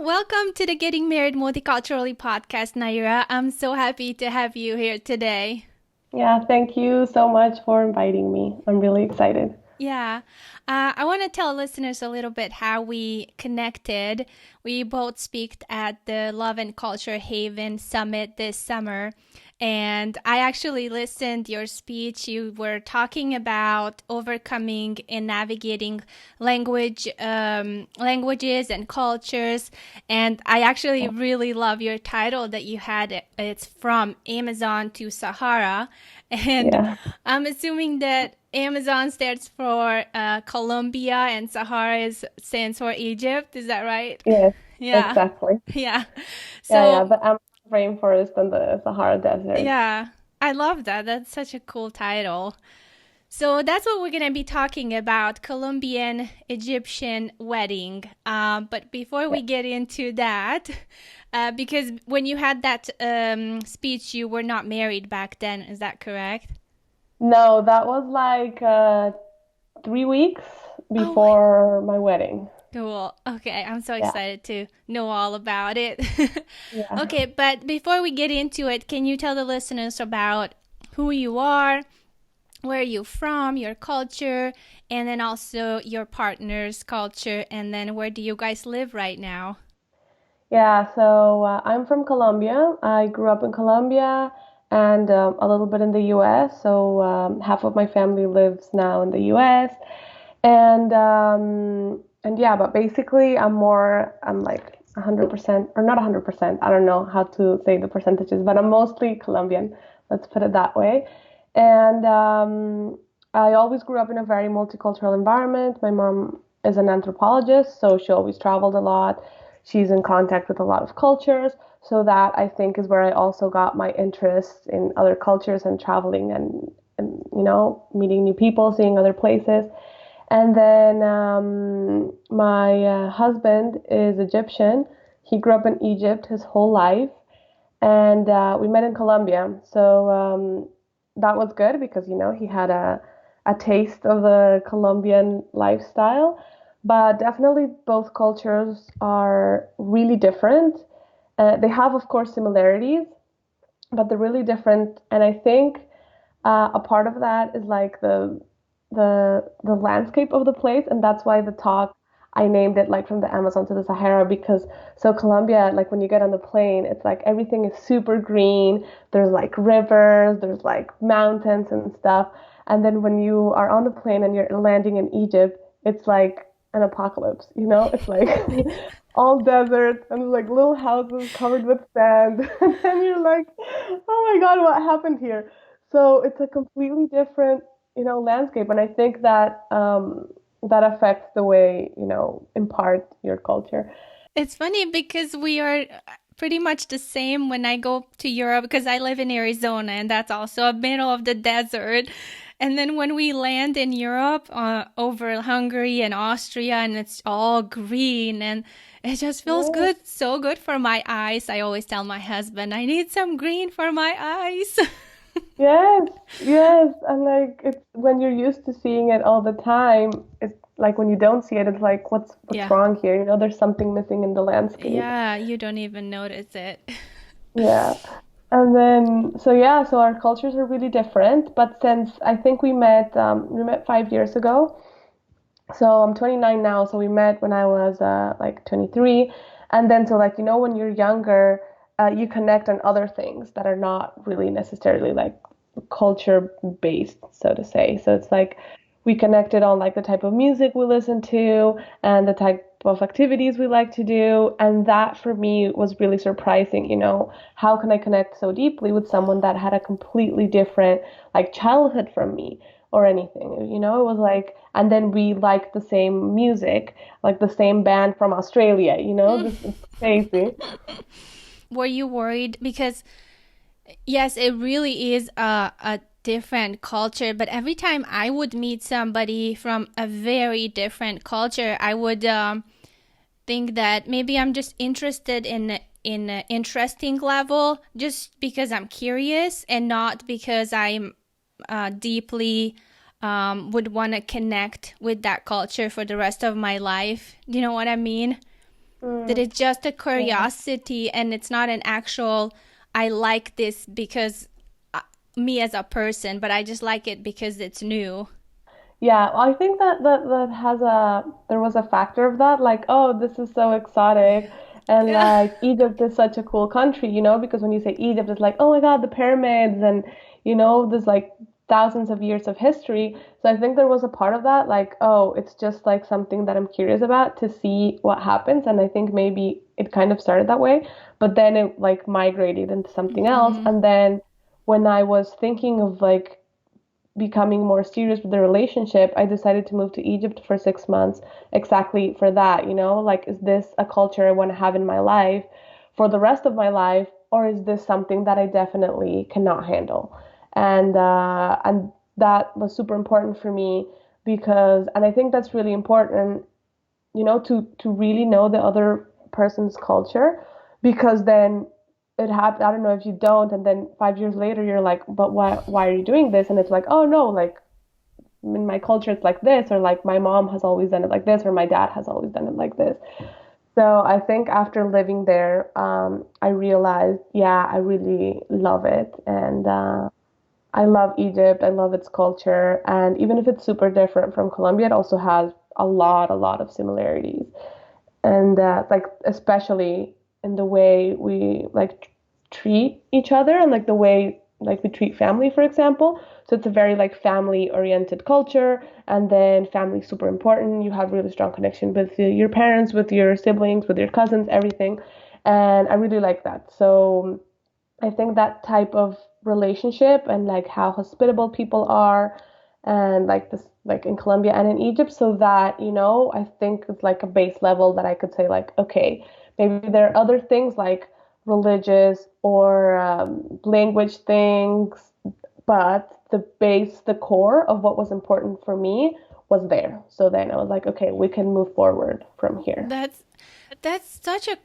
welcome to the Getting Married Multiculturally podcast, Naira. I'm so happy to have you here today. Yeah, thank you so much for inviting me. I'm really excited. Yeah, I want to tell listeners a little bit how we connected. We both speak at the Love and Culture Haven Summit this summer. And I actually listened your speech. You were talking about overcoming and navigating languages and cultures. And I actually really love your title that you had. It's From Amazon to Sahara. And Yeah, I'm assuming that Amazon stands for Colombia and Sahara stands for Egypt. Is that right? yes, Yeah. exactly. Yeah. Yeah, So the Amazon rainforest and the Sahara Desert. yeah, I love that. That's such a cool title. So that's what we're going to be talking about, Colombian-Egyptian wedding. But before Yeah. we get into that, because when you had that speech, you were not married back then. Is that correct? No, that was like 3 weeks Oh my, before my wedding. cool. Okay, I'm so Yeah, excited to know all about it. yeah. Okay, but before we get into it, can you tell the listeners about who you are, where you're from, your culture, and then also your partner's culture, and then where do you guys live right now? Yeah, so I'm from Colombia. I grew up in Colombia and a little bit in the US. So half of my family lives now in the US. And yeah, but basically I'm like 100% or not 100%. I don't know how to say the percentages, but I'm mostly Colombian. Let's put it that way. And I always grew up in a very multicultural environment. My mom is an anthropologist, so she always traveled a lot. She's in contact with a lot of cultures. So that I think is where I also got my interest in other cultures and traveling and meeting new people, seeing other places. And then my husband is Egyptian. He grew up in Egypt his whole life, and we met in Colombia. So that was good because he had a taste of the Colombian lifestyle. But definitely, both cultures are really different. They have, of course, similarities, but they're really different. And I think a part of that is like the landscape of the place, and that's why the talk I named it like from the Amazon to the Sahara because so Colombia, like when you get on the plane, it's like everything is super green. There's like rivers, there's like mountains and stuff. And then when you are on the plane and you're landing in Egypt, it's like an apocalypse, It's like all desert and like little houses covered with sand. And then you're like, oh my God, what happened here? So it's a completely different, landscape. And I think that that affects the way, impart your culture. It's funny because we are pretty much the same when I go to Europe because I live in Arizona and that's also a middle of the desert. And then when we land in Europe over Hungary and Austria and it's all green and it just feels Yeah. good, so good for my eyes. I always tell my husband, I need some green for my eyes. Yes, yes. And like it's when you're used to seeing it all the time, it's like when you don't see it, it's like what's Yeah. wrong here? There's something missing in the landscape. Yeah, you don't even notice it. Yeah. And then so yeah, so our cultures are really different, but since I think we met 5 years ago. So I'm 29 now, so we met when I was like 23. And then so like when you're younger, you connect on other things that are not really necessarily like culture based, so to say. So it's like we connected on like the type of music we listen to and the type of activities we like to do. And that for me was really surprising, how can I connect so deeply with someone that had a completely different like childhood from me or anything, it was like, and then we liked the same music, like the same band from Australia, this is crazy. Were you worried? Because yes, it really is a different culture, but every time I would meet somebody from a very different culture, I would think that maybe I'm just interested in an interesting level just because I'm curious and not because I'm deeply would want to connect with that culture for the rest of my life. Do you know what I mean? That Mm, it's just a yeah. curiosity and it's not an actual, I like this because me as a person, but I just like it because it's new. Yeah, well, I think that has a there was a factor of that, like, oh, this is so exotic, and Yeah. like Egypt is such a cool country, because when you say Egypt, it's like, oh my God, the pyramids, and there's like thousands of years of history. So I think there was a part of that, like, oh, it's just like something that I'm curious about to see what happens, and I think maybe it kind of started that way, but then it like migrated into something else, Hmm. and then when I was thinking of like becoming more serious with the relationship, I decided to move to Egypt for 6 months exactly for that, like, is this a culture I want to have in my life for the rest of my life, or is this something that I definitely cannot handle? And that was super important for me because, and I think that's really important, to really know the other person's culture because then it happens. I don't know if you don't, and then 5 years later you're like, but why are you doing this? And it's like, oh no, like in my culture it's like this, or like my mom has always done it like this, or my dad has always done it like this. So I think after living there, I realized, yeah, I really love it, and I love Egypt. I love its culture, and even if it's super different from Colombia, it also has a lot of similarities, and like especially in the way we like treat each other, and like the way like we treat family, for example. So it's a very like family oriented culture, and then family super important. You have really strong connection with your parents, with your siblings, with your cousins, everything, and I really like that. So I think that type of relationship and like how hospitable people are, and like this, like in Colombia and in Egypt, so that, I think it's like a base level that I could say, like, okay, maybe there are other things like religious or language things, but the base, the core of what was important for me was there. So then I was like, okay, we can move forward from here. That's that's such a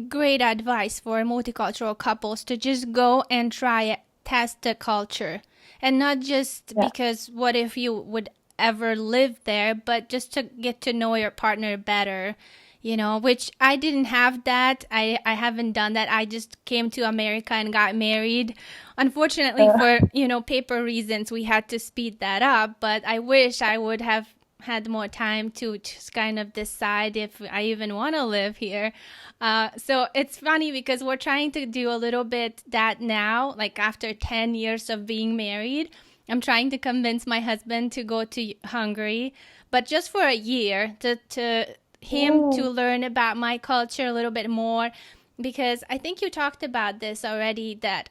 great advice for multicultural couples to just go and try it, test the culture, and not just Yeah. because what if you would ever live there, but just to get to know your partner better. Which I didn't have that. I haven't done that. I just came to America and got married. Unfortunately, Uh, for, paper reasons, we had to speed that up, but I wish I would have had more time to just kind of decide if I even want to live here. So it's funny because we're trying to do a little bit that now, like after 10 years of being married. I'm trying to convince my husband to go to Hungary, but just for a year to him to mm, learn about my culture a little bit more, because I think you talked about this already, that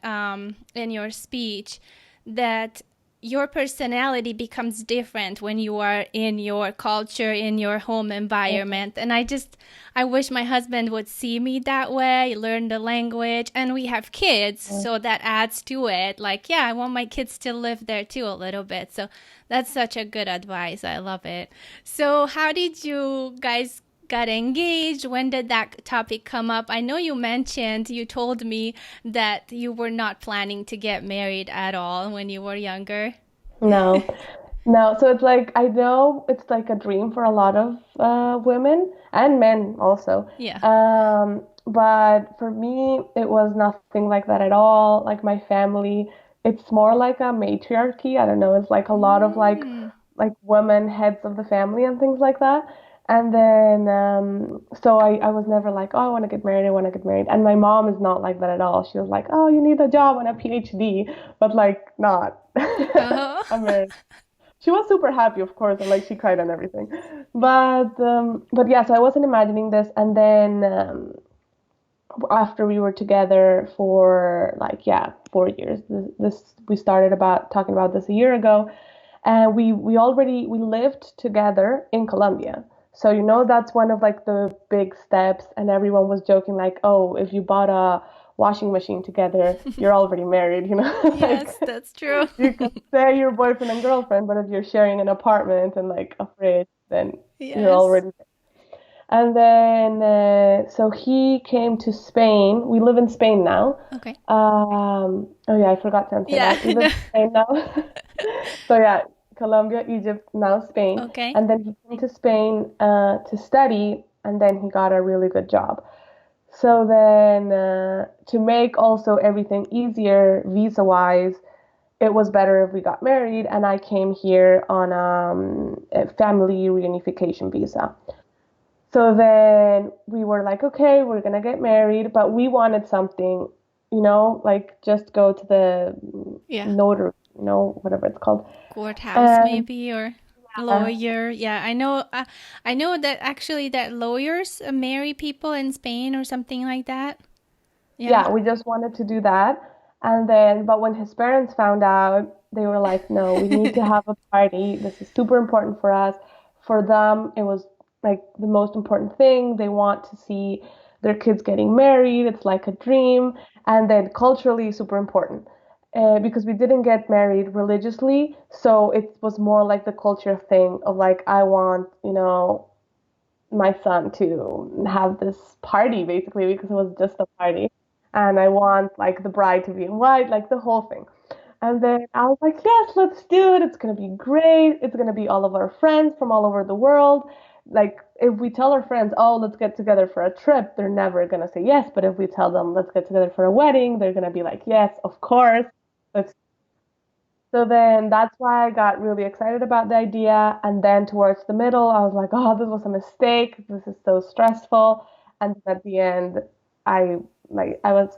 in your speech, that your personality becomes different when you are in your culture, in your home environment. And I wish my husband would see me that way, learn the language, and we have kids, so that adds to it. Like, yeah, I want my kids to live there too a little bit. So that's such a good advice. I love it. So how did you guys got engaged? When did that topic come up? I know you told me that you were not planning to get married at all when you were younger. no. No, so it's like I know it's like a dream for a lot of women and men also. Yeah. But for me, it was nothing like that at all. Like my family, it's more like a matriarchy. I don't know. It's like a lot of Mm. like women heads of the family and things like that. And then so I was never like, oh, I want to get married. I want to get married. And my mom is not like that at all. She was like, oh, you need a job and a PhD, but like not. Oh. I'm married. She was super happy, of course, and like she cried and everything. But yeah, so I wasn't imagining this, and then after we were together for like, yeah, 4 years. This we started about talking about this a year ago, and we lived together in Colombia. So that's one of like the big steps, and everyone was joking like, oh, if you bought a washing machine together, you're already married, like Yes, that's true. you could say you're boyfriend and girlfriend, but if you're sharing an apartment and like a fridge, then you're Yes. already. And then, so he came to Spain. We live in Spain now. Okay. Oh yeah, I forgot to answer Yeah. that. We live in Spain now. So yeah, Colombia, Egypt, now Spain. Okay. And then he came to Spain to study. and then he got a really good job. So then, to make also everything easier visa wise, it was better if we got married, and I came here on a family reunification visa. So then we were like, okay, we're gonna get married, but we wanted something, like just go to the Yeah. notary, whatever it's called. Courthouse And maybe, or uh, lawyer. Yeah, I know that actually that lawyers marry people in Spain or something like that. Yeah. yeah, we just wanted to do that. And then, but when his parents found out, they were like, no, we need to have a party. This is super important for us. For them, it was like the most important thing. They want to see their kids getting married. It's like a dream. And then culturally, super important. Because we didn't get married religiously. So it was more like the culture thing of like, I want, my son to have this party basically because it was just a party. And I want like the bride to be in white, like the whole thing. And then I was like, yes, let's do it. It's going to be great. It's going to be all of our friends from all over the world. Like, if we tell our friends, oh, let's get together for a trip, they're never going to say yes. But if we tell them, let's get together for a wedding, they're going to be like, yes, of course. Let's so then that's why I got really excited about the idea. And then towards the middle, I was like, oh, this was a mistake. This is so stressful. And then at the end, I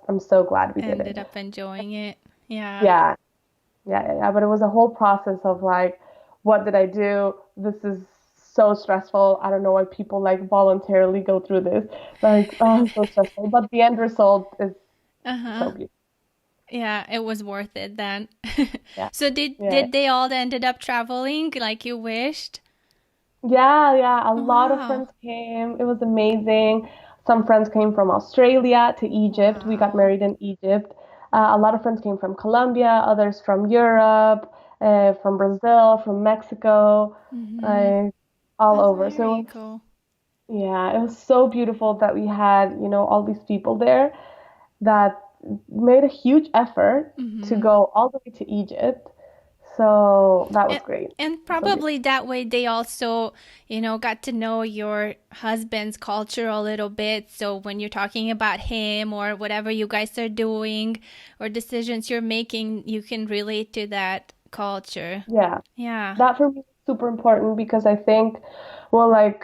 I'm so glad we did it. Ended up enjoying it. Yeah. Yeah, yeah. But it was a whole process of like, what did I do? This is so stressful. I don't know why people like voluntarily go through this. Like, oh, so stressful. But the end result is Uh-huh. so beautiful. Yeah, it was worth it then. Yeah. So did Yeah. did they all ended up traveling like you wished? Yeah. A Oh, lot of wow. friends came. It was amazing. Some friends came from Australia to Egypt. We got Wow. married in Egypt. A lot of friends came from Colombia, others from Europe, from Brazil, from Mexico, Mm-hmm. uh, all That's over. So, very cool. yeah, it was so beautiful that we had, all these people there that made a huge effort to Mm-hmm. go all the way to Egypt. So that was And, great. and So beautiful. probably that way they also, got to know your husband's culture a little bit. So when you're talking about him or whatever you guys are doing or decisions you're making, you can relate to that culture. Yeah. Yeah. That for me is super important because I think, well, like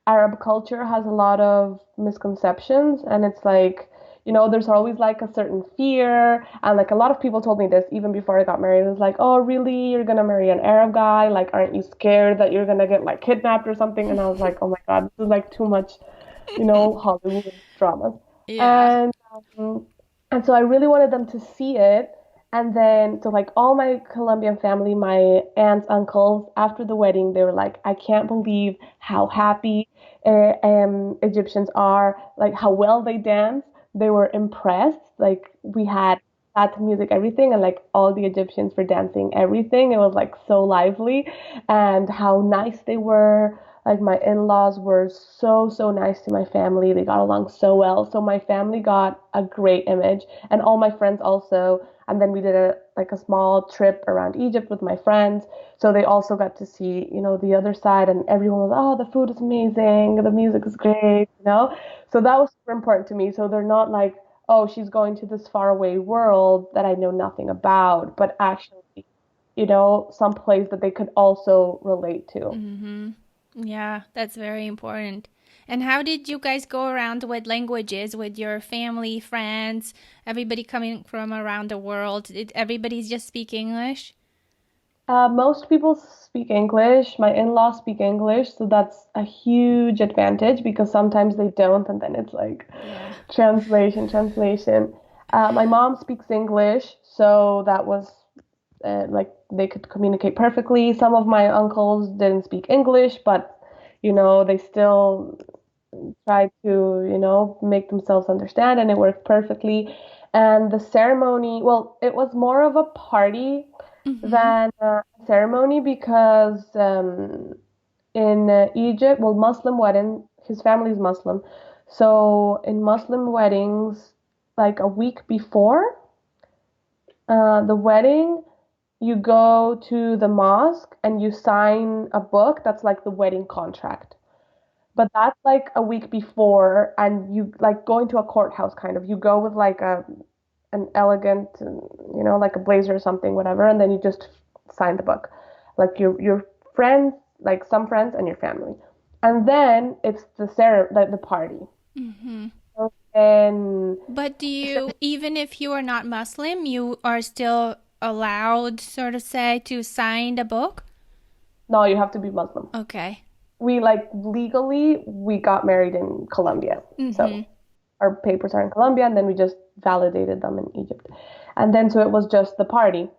Arab culture has a lot of misconceptions, and it's like, there's always like a certain fear. And like a lot of people told me this even before I got married. It was like, oh, really? You're gonna marry an Arab guy? Like, aren't you scared that you're gonna get like kidnapped or something? And I was like, oh my God, this is like too much, Hollywood dramas. Yeah. And um, and so I really wanted them to see it. And then, so like all my Colombian family, my aunts, uncles, after the wedding, they were like, I can't believe how happy Egyptians are, like how well they dance. They were impressed. Like we had that music, everything, and like all the Egyptians were dancing everything. It was like so lively, and how nice they were. Like my in-laws were so, so nice to my family. They got along so well. So my family got a great image, and all my friends also. And then we did a small trip around Egypt with my friends. So they also got to see, the other side, and everyone was, oh, the food is amazing, the music is great. So that was super important to me. So they're not like, oh, she's going to this faraway world that I know nothing about, but actually, some place that they could also relate to. Mm-hmm. Yeah, that's very important. And how did you guys go around with languages with your family, friends, everybody coming from around the world? Did everybody just speak English? Most people speak English. My in-laws speak English, so that's a huge advantage because sometimes they don't, and then it's like Yeah. translation. My mom speaks English, so that was like they could communicate perfectly. Some of my uncles didn't speak English, but they still tried to, make themselves understand, and it worked perfectly. And the ceremony, well, it was more of a party Mm-hmm. than a ceremony because in Egypt, well, Muslim wedding, his family is Muslim. So in Muslim weddings, like a week before the wedding, you go to the mosque and you sign a book that's like the wedding contract. but that's like a week before, and you like going to a courthouse kind of. You go with like a an elegant, like a blazer or something, whatever, and then you just sign the book, like your friends, like some friends and your family, and then it's the party. Hmm. And But do you, even if you are not Muslim, you are still allowed, sort of say, to sign the book? no, you have to be Muslim. Okay. We like legally we got married in Colombia, so Mm-hmm. our papers are in Colombia, and then we just validated them in Egypt. And then so it was just the party.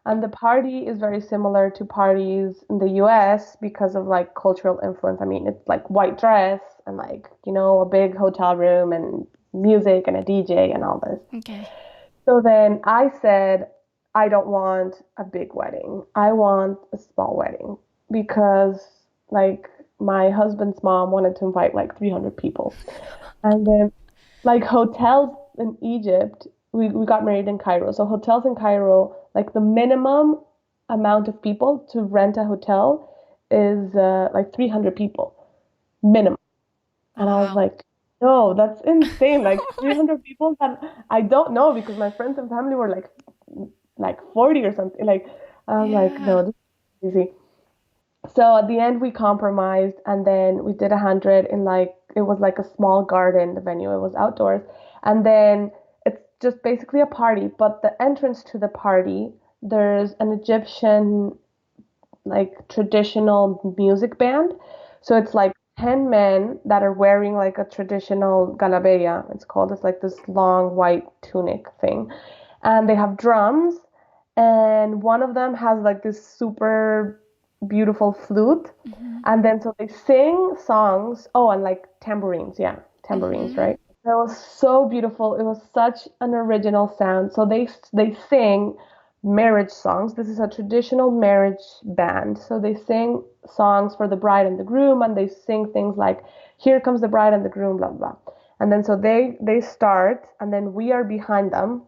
And the party is very similar to parties in the US because of like cultural influence. I mean, it's like white dress and like, a big hotel room and music and a DJ and all this. Okay. So then I said, I don't want a big wedding. I want a small wedding because like my husband's mom wanted to invite like 300 people. And then like hotels in Egypt, we got married in Cairo. So hotels in Cairo, like the minimum amount of people to rent a hotel is like 300 people minimum. And I was Wow. like, no, that's insane. Like 300 people that I don't know because my friends and family were like 40 or something. Like I was like, Yeah. no, this is easy. So at the end we compromised and then we did 100 in like it was like a small garden, the venue. It was outdoors. And then it's just basically a party, but the entrance to the party, there's an Egyptian like traditional music band. So it's like 10 men that are wearing like a traditional galabeya. It's called. It's like this long white tunic thing. And they have drums and one of them has like this super beautiful flute. Mm-hmm. And then so they sing songs. Oh, and like tambourines. Yeah, tambourines, Mm-hmm. right? It was so beautiful. It was such an original sound. So they sing marriage songs. This is a traditional marriage band. So they sing songs for the bride and the groom, and they sing things like "Here comes the bride and the groom," blah blah. And then so they start, and then we are behind them,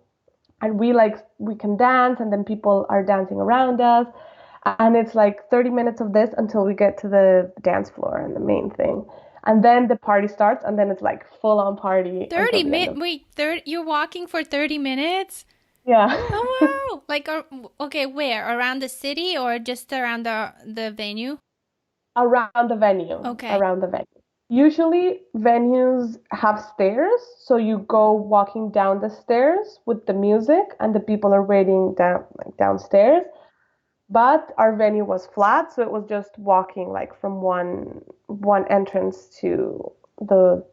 and we can dance, and then people are dancing around us, and it's like 30 minutes of this until we get to the dance floor and the main thing. And then the party starts, and then it's like full on party until 30 the end minutes. of Wait, you're walking for 30 minutes? yeah. Oh, wow. Like, okay, where? Around the city or just around the venue? Around the venue, Okay. around the venue. Usually venues have stairs, so you go walking down the stairs with the music and the people are waiting down like downstairs. But our venue was flat, so it was just walking like from one entrance to the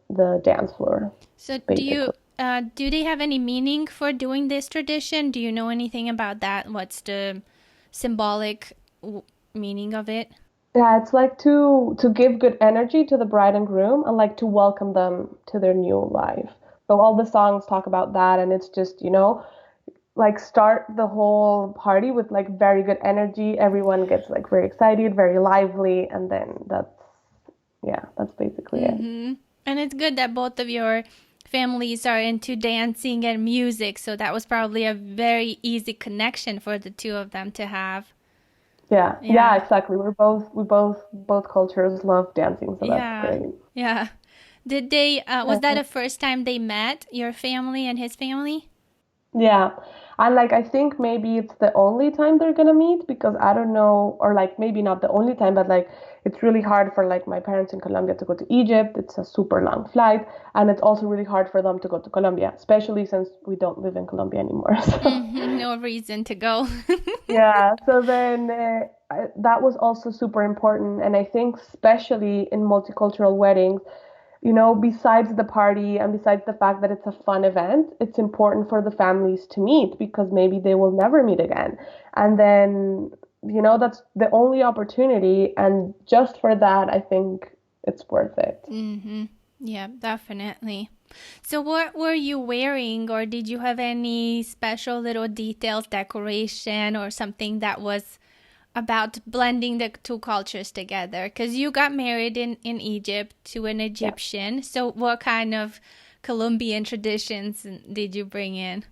dance floor, So basically. do they have any meaning for doing this tradition? Do you know anything about that? What's the symbolic meaning of it? Yeah, it's like to give good energy to the bride and groom and like to welcome them to their new life. So all the songs talk about that, and it's just, like start the whole party with like very good energy. Everyone gets like very excited, very lively, and then that's basically it. Mm-hmm. And it's good that both of your families are into dancing and music, so that was probably a very easy connection for the two of them to have. Yeah, yeah, Yeah. exactly. We both cultures love dancing, so that's Yeah. great. Yeah. Did they, was that Yeah. the first time they met, your family and his family? Yeah. And like I think maybe it's the only time they're gonna meet because I don't know, or like maybe not the only time, but like it's really hard for like my parents in Colombia to go to Egypt. It's a super long flight, and it's also really hard for them to go to Colombia, especially since we don't live in Colombia anymore. So Mm-hmm. No reason to go. yeah, so then that was also super important, and I think especially in multicultural weddings, besides the party and besides the fact that it's a fun event, it's important for the families to meet because maybe they will never meet again. And then, that's the only opportunity. And just for that, I think it's worth it. Mm-hmm. Yeah, definitely. So, what were you wearing, or did you have any special little details, decoration, or something that was about blending the two cultures together? Because you got married in Egypt to an Yeah. Egyptian. So, what kind of Colombian traditions did you bring in?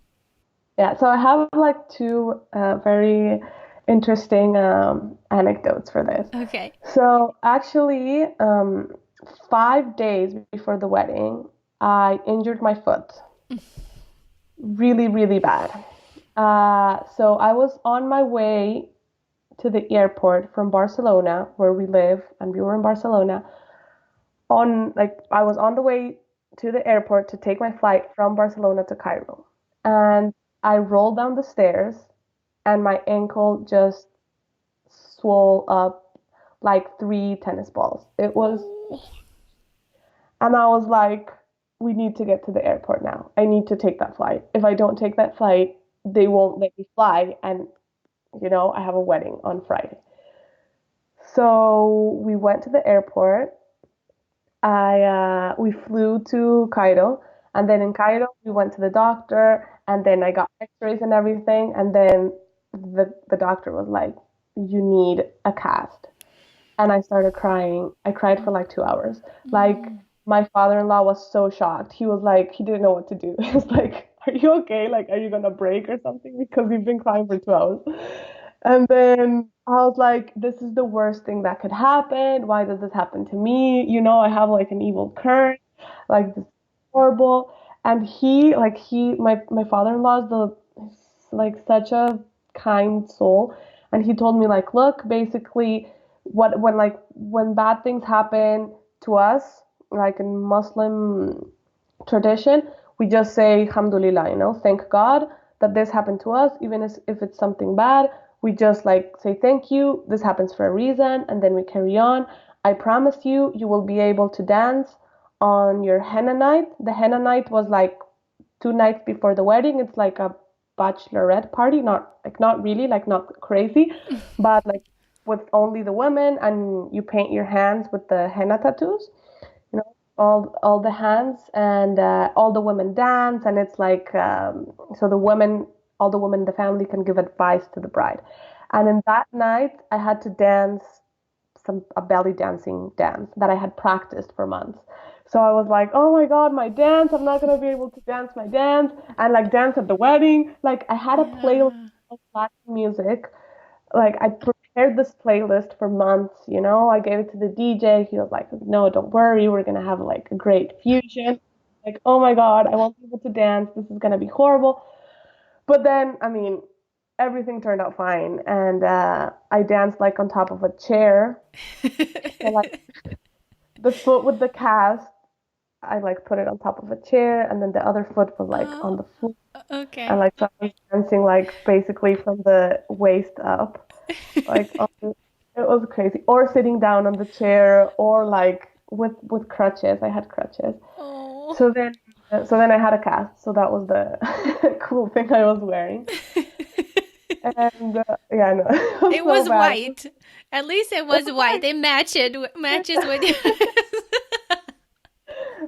Yeah. So I have like two very interesting anecdotes for this. Okay. So actually, 5 days before the wedding, I injured my foot really, really bad. So I was on my way to the airport from Barcelona, where we live, and we were in Barcelona. I was on the way to the airport to take my flight from Barcelona to Cairo. And I rolled down the stairs and my ankle just swole up like three tennis balls. It was, Oh, and I was like, we need to get to the airport now. I need to take that flight. If I don't take that flight, they won't let me fly. And, I have a wedding on Friday. So we went to the airport. We flew to Cairo, and then in Cairo we went to the doctor, and then I got X-rays and everything, and then the doctor was like, "You need a cast," and I started crying. I cried for like 2 hours. Like my father-in-law was so shocked. He was like, he didn't know what to do. He was like, "Are you okay? Like, are you gonna break or something?" Because we've been crying for 2 hours. And then I was like, this is the worst thing that could happen. Why does this happen to me? I have like an evil curse. Like this is horrible. And my father-in-law is like such a kind soul. And he told me like, look, basically when bad things happen to us, like in Muslim tradition, we just say alhamdulillah, thank God that this happened to us, even if it's something bad. We just like say thank you, this happens for a reason, and then we carry on. I promise you, you will be able to dance on your henna night. The henna night was like 2 nights before the wedding. It's like a bachelorette party, not really, like not crazy, but like with only the women, and you paint your hands with the henna tattoos, all the hands, and all the women dance, and it's like so all the women in the family can give advice to the bride. And in that night, I had to dance a belly dancing dance that I had practiced for months. So I was like, oh my God, my dance, I'm not gonna be able to dance my dance and like dance at the wedding. Like I had a playlist yeah. of Latin music. Like I prepared this playlist for months, I gave it to the DJ. He was like, no, don't worry, we're gonna have like a great fusion. Like, oh my God, I won't be able to dance, this is gonna be horrible. But then, I mean, everything turned out fine, and I danced like on top of a chair. So like the foot with the cast, I like put it on top of a chair, and then the other foot was like Oh, on the floor, and okay. like so I was dancing like basically from the waist up. Like it was crazy. Or sitting down on the chair, or like with crutches. I had crutches. Oh. So then I had a cast. So that was the cool thing I was wearing. And yeah, no, it was It so was bad. white. At least it It was was white. It matches with you. like,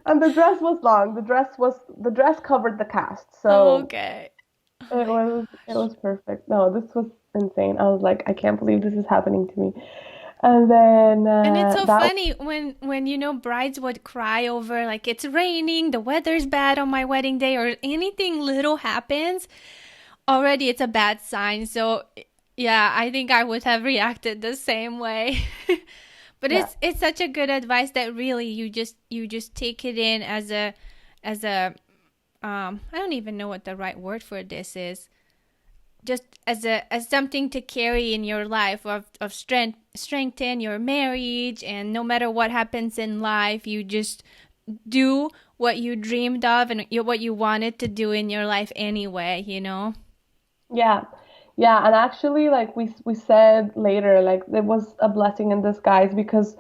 and the dress was long. The dress covered the cast, so Okay. Oh it my was it gosh. was perfect. No, this was insane. I was like, I can't believe this is happening to me. And then And it's so funny when brides would cry over like it's raining, the weather's bad on my wedding day, or anything little happens, already it's a bad sign. So yeah, I think I would have reacted the same way. But yeah. it's such a good advice that really you just take it in as a I don't even know what the right word for this is. Just as something to carry in your life of strengthen your marriage, and no matter what happens in life, you just do what you dreamed of and what you wanted to do in your life anyway. Yeah. Yeah, and actually like we said later, like it was a blessing in disguise because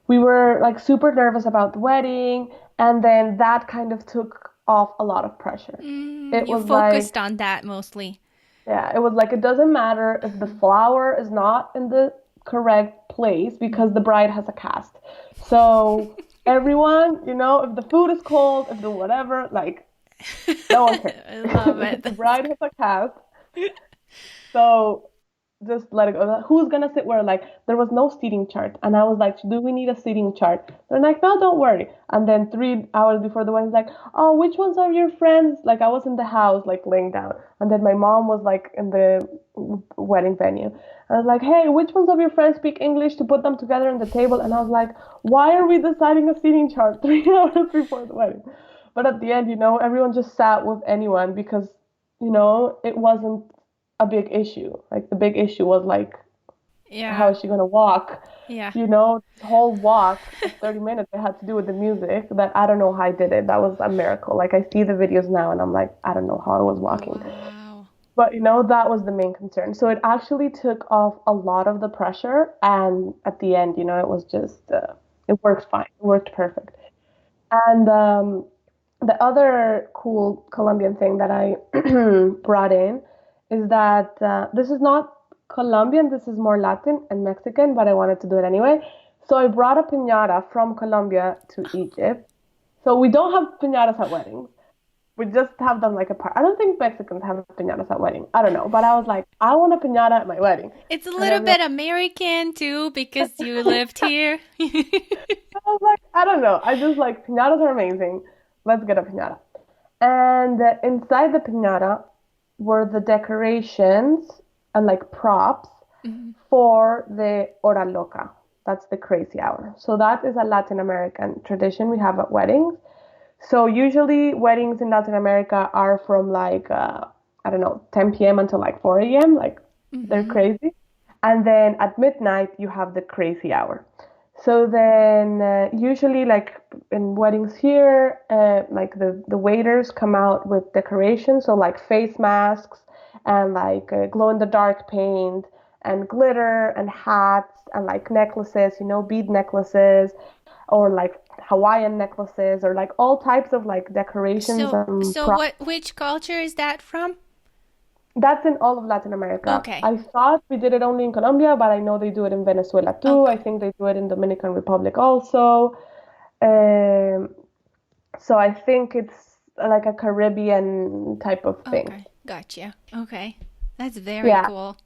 we were like super nervous about the wedding, and then that kind of took off a lot of pressure. It You was like focused on that mostly. Yeah, it was like it doesn't matter if the flower is not in the correct place because the bride has a cast. So everyone, if the food is cold, if the whatever, like no one cares. I love it. The bride has a cast. So just let it go. Like, who's gonna sit where? Like there was no seating chart, and I was like, do we need a seating chart? They're like, no, don't worry. And then 3 hours before the wedding, like, oh, which ones are your friends? Like I was in the house, like laying down, and then my mom was like in the wedding venue. I was like, hey, which ones of your friends speak English to put them together on the table? And I was like, why are we deciding a seating chart 3 hours before the wedding? But at the end, everyone just sat with anyone because, it wasn't a big issue. Like the big issue was like, how Yeah. is she gonna walk? Yeah. This whole walk of 30 minutes I had to do with the music that I don't know how I did it. That was a miracle. Like I see the videos now and I'm like, I don't know how I was walking. Wow. But that was the main concern. So it actually took off a lot of the pressure. And at the end, it was just, it worked fine. It worked perfect. And the other cool Colombian thing that I brought in is that this is not Colombian, this is more Latin and Mexican, but I wanted to do it anyway. So I brought a piñata from Colombia to Egypt. So we don't have piñatas at weddings. We just have them like a part. I don't think Mexicans have piñatas at wedding. I don't know, but I was like, I want a piñata at my wedding, It's a and little everyone. bit American too because you lived here. I was like, I don't know. I just like piñatas are amazing. Let's get a piñata. And inside the piñata were the decorations and like props Mhm. for the Hora Loca. That's the crazy hour. So that is a Latin American tradition we have at weddings. So usually weddings in Latin America are from like I don't know 10 p.m. until like 4 a.m. Like they're Mhm. crazy, and then at midnight you have the crazy hour. So then usually like in weddings here, like the waiters come out with decorations, so like face masks and like glow in the dark paint and glitter and hats and like necklaces, bead necklaces or like Hawaiian necklaces or like all types of like decorations So, and so props. which culture is that from? That's in all of Latin America. Okay. I thought we did it only in Colombia, but I know they do it in Venezuela too. I Okay. think they do it in Dominican Republic also. Um, so I think it's like a Caribbean type of thing. Okay. Gotcha. Okay. That's very Yeah, cool.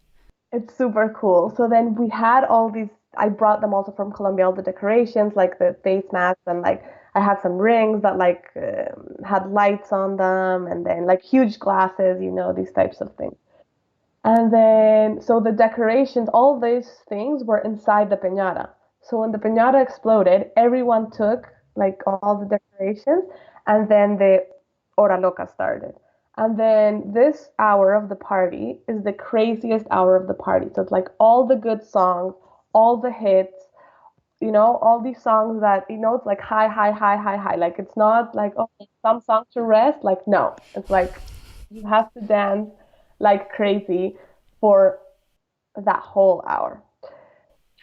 it's super cool. So then we had all these, I brought them also from Colombia, all the decorations, like the face masks, and like I had some rings that like had lights on them, and then like huge glasses, these types of things. And then, so the decorations, all these things were inside the piñata. So when the piñata exploded, everyone took like all the decorations, and then the Hora Loca started. And then this hour of the party is the craziest hour of the party. So it's like all the good songs, all the hits, all these songs that, it's like high, high, high, high, high. Like it's not like, oh, some songs to rest. Like, no, it's like you have to dance like crazy for that whole hour.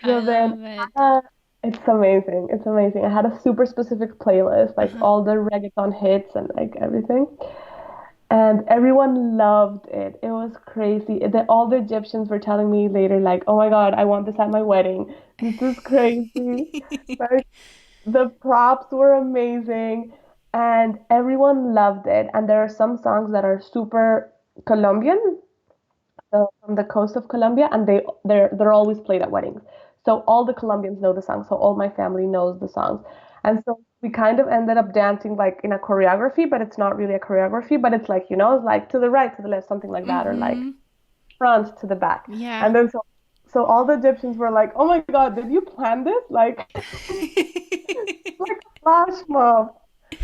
I So then, love it. uh, it's amazing. It's amazing. I had a super specific playlist, like Uh-huh. all the reggaeton hits and like everything. And everyone loved it. It was crazy. All the Egyptians were telling me later, like, "Oh my God, I want this at my wedding. This is crazy." Like the props were amazing, and everyone loved it. And there are some songs that are super Colombian, so from the coast of Colombia, and they're always played at weddings. So all the Colombians know the song. So all my family knows the songs, and so we kind of ended up dancing like in a choreography, but it's not really a choreography, but it's like it's like to the right, to the left, something like that, or like Mm-hmm. front to the back, Yeah. and then so all the Egyptians were like, "Oh my God, did you plan this?" Like like a flash mob.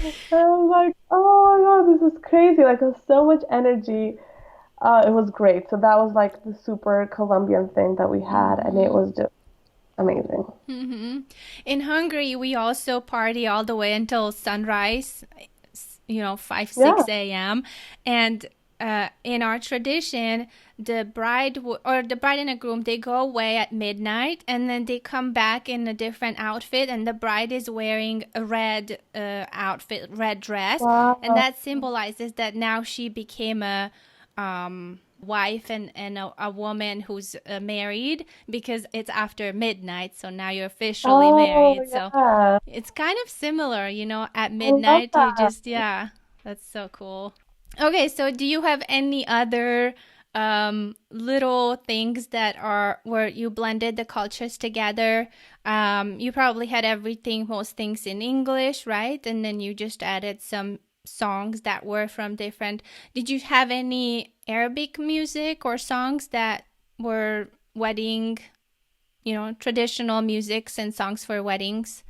And I was like, "Oh my God, this is crazy!" Like there's so much energy. It was great. So that was like the super Colombian thing that we had, and it Mm-hmm. was just amazing. Mm-hmm. In Hungary, we also party all the way until sunrise, 5, Yeah. 6 a.m. And in our tradition, the bride and the groom, they go away at midnight and then they come back in a different outfit. And the bride is wearing a red outfit, red dress. And Wow. that symbolizes that now she became a wife and a woman who's married because it's after midnight. So now you're officially Oh, married. So yeah. it's kind of similar, at I love midnight, you that. just, yeah, that's so cool. Okay, so do you have any other little things that are where you blended the cultures together. You probably had everything, most things in English, right? And then you just added some songs that were from different. Did you have any Arabic music or songs that were wedding, traditional musics and songs for weddings?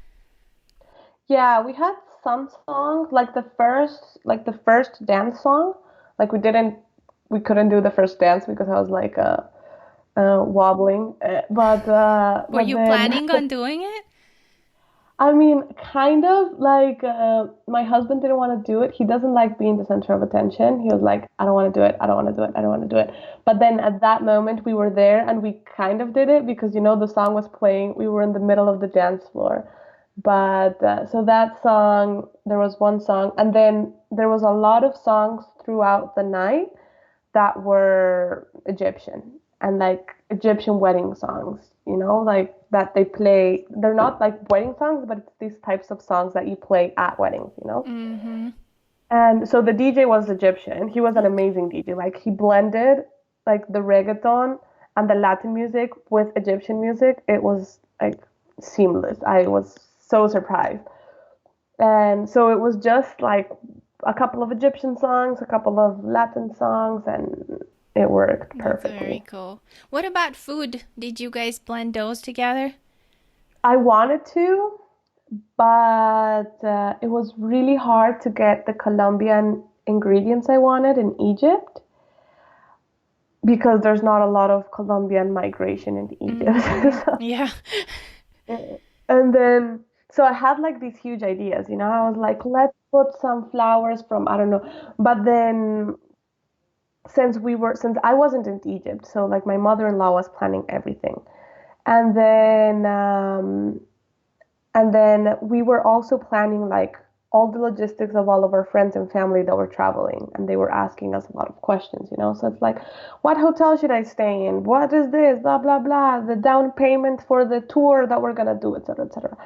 Yeah, we had some songs like the first dance song. Like we couldn't do the first dance because I was like wobbling. Were But you then planning on doing it? I mean, kind of like my husband didn't want to do it. He doesn't like being the center of attention. He was like, I don't want to do it. I don't want to do it. I don't want to do it. But then at that moment, we were there and we kind of did it because, the song was playing. We were in the middle of the dance floor. But so that song, there was one song. And then there was a lot of songs throughout the night that were Egyptian and like Egyptian wedding songs, like that they play. They're not like wedding songs, but it's these types of songs that you play at weddings. Mm-hmm. And so the DJ was Egyptian. He was an amazing DJ. Like he blended like the reggaeton and the Latin music with Egyptian music. It was like seamless. I was so surprised. And so it was just like a couple of Egyptian songs, a couple of Latin songs, and it worked That's very perfectly. cool. What about food? Did you guys blend those together? I wanted to, but it was really hard to get the Colombian ingredients I wanted in Egypt because there's not a lot of Colombian migration into Mm-hmm. Egypt. Yeah. And then, so I had like these huge ideas, I was like, let's put some flowers from, I don't know. But then since I wasn't in Egypt, so like my mother-in-law was planning everything. And then we were also planning like all the logistics of all of our friends and family that were traveling, and they were asking us a lot of questions. So it's like, what hotel should I stay in? What is this? Blah blah blah. The down payment for the tour that we're gonna do, etc., etc.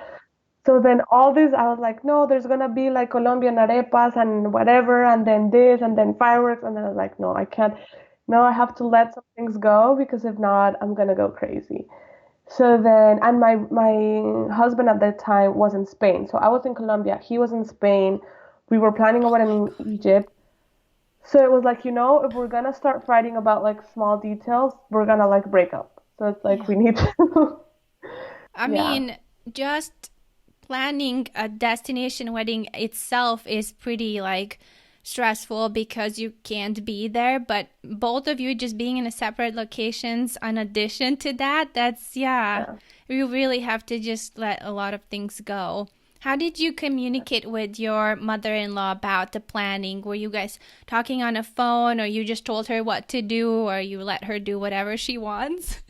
So then all this, I was like, no, there's gonna be like Colombian arepas and whatever, and then this, and then fireworks, and then I was like, no, I can't. No, I have to let some things go because if not, I'm gonna go crazy. So then, and my husband at that time was in Spain, so I was in Colombia, he was in Spain. We were planning a wedding in Egypt, so it was like, if we're gonna start fighting about like small details, we're gonna like break up. So it's like Yeah. we need to, I yeah. mean, just planning a destination wedding itself is pretty like stressful because you can't be there, but both of you just being in a separate locations in addition to that, that's yeah. Yeah. You really have to just let a lot of things go. How did you communicate with your mother-in-law about the planning? Were you guys talking on a phone or you just told her what to do or you let her do whatever she wants?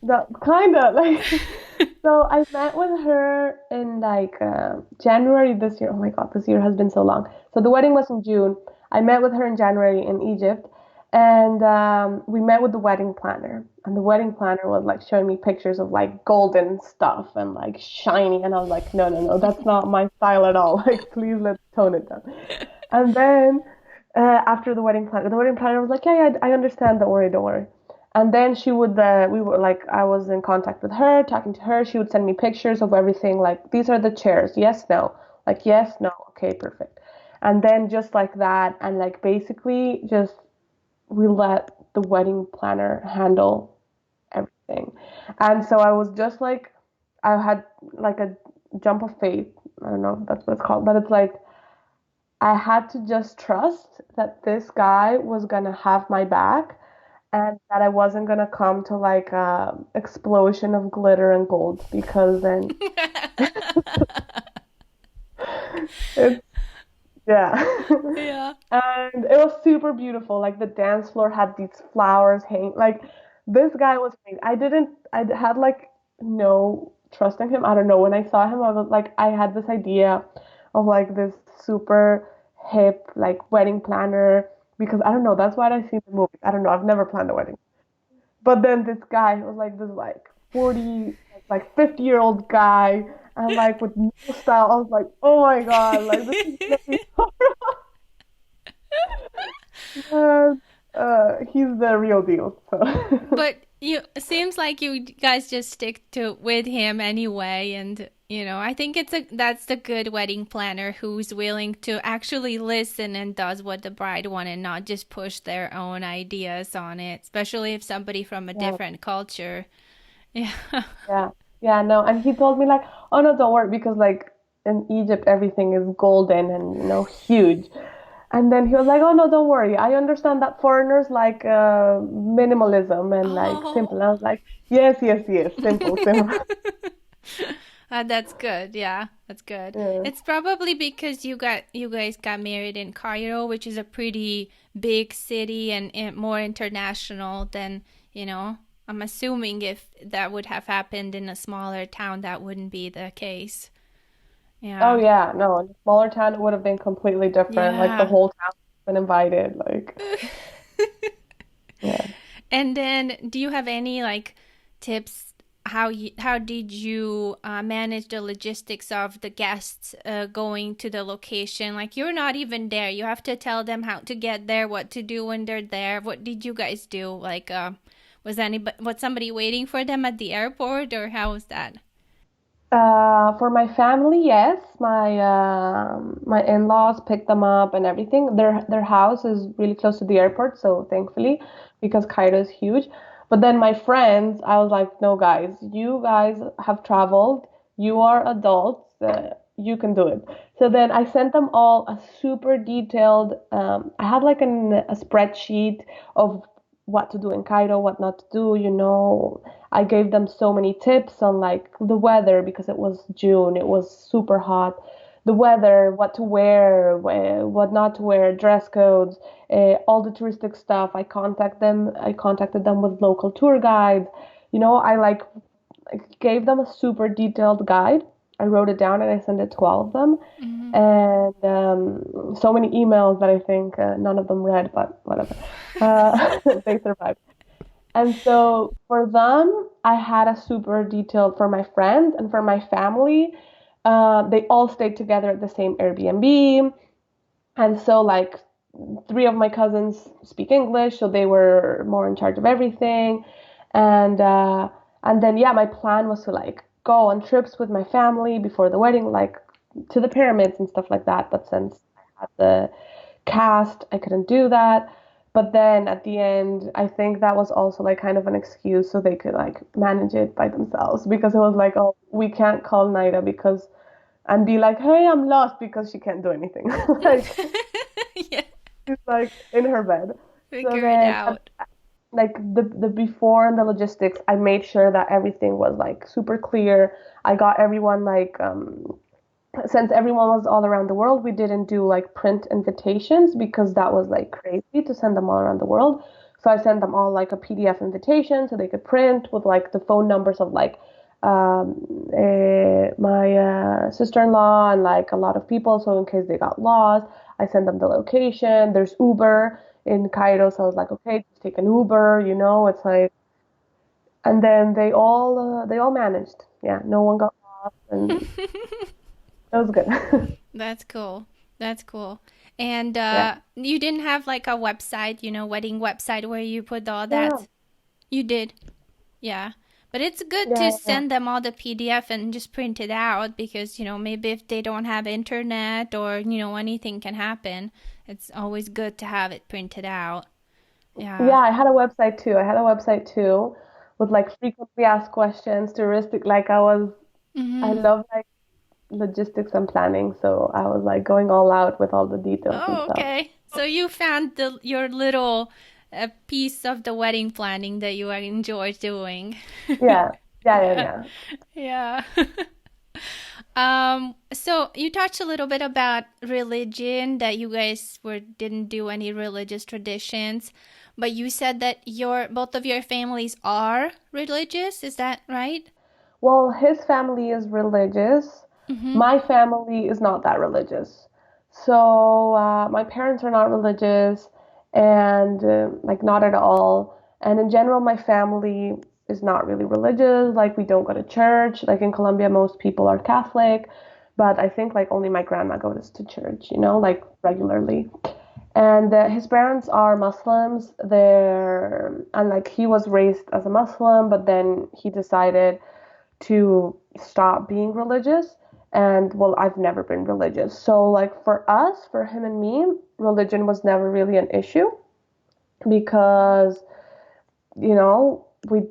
That kind of like so I met with her in like January this year. Oh my God, this year has been so long. So the wedding was in June. I met with her in January in Egypt, and we met with the wedding planner. And the wedding planner was like showing me pictures of like golden stuff and like shiny, and I was like, no, no, no, that's not my style at all. Like, please let's tone it down. And then after the wedding planner was like, yeah, yeah, I understand. Don't worry, don't worry. And then we were like, I was in contact with her, talking to her. She would send me pictures of everything. Like, these are the chairs. Yes, no. Like, yes, no. Okay, perfect. And then just like that, and like basically just we let the wedding planner handle everything. And so I was just like, I had like a jump of faith. I don't know if that's what it's called, but it's like I had to just trust that this guy was gonna have my back and that I wasn't gonna come to like a explosion of glitter and gold because then it's yeah. Yeah. And it was super beautiful. Like the dance floor had these flowers hanging. Like this guy was amazing. I had like no trust in him. I don't know. When I saw him, I was like, I had this idea of like this super hip like wedding planner because I don't know. That's what I see in the movies. I don't know. I've never planned a wedding. But then this guy was like this like 40, like 50-year-old guy and like with no style. I was like, oh my God, like this is gonna be so hard. He's the real deal. So But you it seems like you guys just stick to with him anyway, and I think that's the good wedding planner who's willing to actually listen and does what the bride wants and not just push their own ideas on it, especially if somebody from a yeah, different culture. Yeah. yeah, yeah. No, and he told me like, oh no, don't worry, because like in Egypt everything is golden and huge. And then he was like, oh no, don't worry. I understand that foreigners like minimalism and like Oh. simple. And I was like, yes, yes, yes, simple, simple. That's good. Yeah, that's good. Yeah. It's probably because you guys got married in Cairo, which is a pretty big city and more international than, I'm assuming if that would have happened in a smaller town, that wouldn't be the case. Oh Yeah. yeah, no, in a smaller town it would have been completely different. Like the Yeah. whole town been invited. Like, yeah. And then, do you have any like tips? How did you manage the logistics of the guests going to the location? Like you're not even there. You have to tell them how to get there, what to do when they're there. What did you guys do? Like, was somebody waiting for them at the airport, or how was that? For my family, yes. My in-laws picked them up and everything. Their house is really close to the airport, so thankfully, because Cairo is huge. But then my friends, I was like, no, guys, you guys have traveled. You are adults. You can do it. So then I sent them all a super detailed. I had like a spreadsheet of what to do in Cairo, what not to do. I gave them so many tips on like the weather because it was June, it was super hot. The weather, what to wear, what not to wear, dress codes, all the touristic stuff. I contacted them with local tour guides. I like gave them a super detailed guide. I wrote it down and I sent it to all of them. Mm-hmm. And so many emails that I think none of them read, but whatever. They survived. And so for them, I had a super detailed for my friends and for my family. They all stayed together at the same Airbnb. And so, like, three of my cousins speak English, so they were more in charge of everything. And uh, and then, yeah, my plan was to like go on trips with my family before the wedding, like to the pyramids and stuff like that. But since I had the cast, I couldn't do that. But then at the end, I think that was also like kind of an excuse so they could like manage it by themselves because it was like, oh, we can't call Naida because and be like, hey, I'm lost because she can't do anything. Like Yeah, she's like in her bed. So figure it then out. like the before and the logistics, I made sure that everything was like super clear. I got everyone like since everyone was all around the world, we didn't do like print invitations because that was like crazy to send them all around the world. So I sent them all like a PDF invitation so they could print with like the phone numbers of like my sister-in-law and like a lot of people. So in case they got lost, I sent them the location. There's Uber in Cairo, so I was like, okay, just take an Uber. It's like, and then they all managed. Yeah, no one got lost, and it was good. That's cool. That's cool. And Yeah. you didn't have like a website, wedding website where you put all Yeah. that. You did. Yeah. But it's good to Yeah. Yeah. send them all the PDF and just print it out because, maybe if they don't have internet or, anything can happen. It's always good to have it printed out. Yeah, Yeah. I had a website too. I had a website too with like frequently asked questions, touristic. Like I Mm-hmm. love like logistics and planning, so I was like going all out with all the details and Oh, stuff. okay. So you found your little piece of the wedding planning that you enjoy doing. Yeah, yeah, yeah, Yeah. yeah. Yeah. So you touched a little bit about religion that you guys didn't do any religious traditions, but you said that your both of your families are religious. Is that right? Well, his family is religious. Mm-hmm. My family is not that religious. So my parents are not religious, and like not at all. And in general, my family is not really religious. Like we don't go to church. Like in Colombia, most people are Catholic, but I think like only my grandma goes to church, like regularly. And his parents are Muslims. And like he was raised as a Muslim, but then he decided to stop being religious. And well, I've never been religious. So like for us, for him and me, religion was never really an issue because, we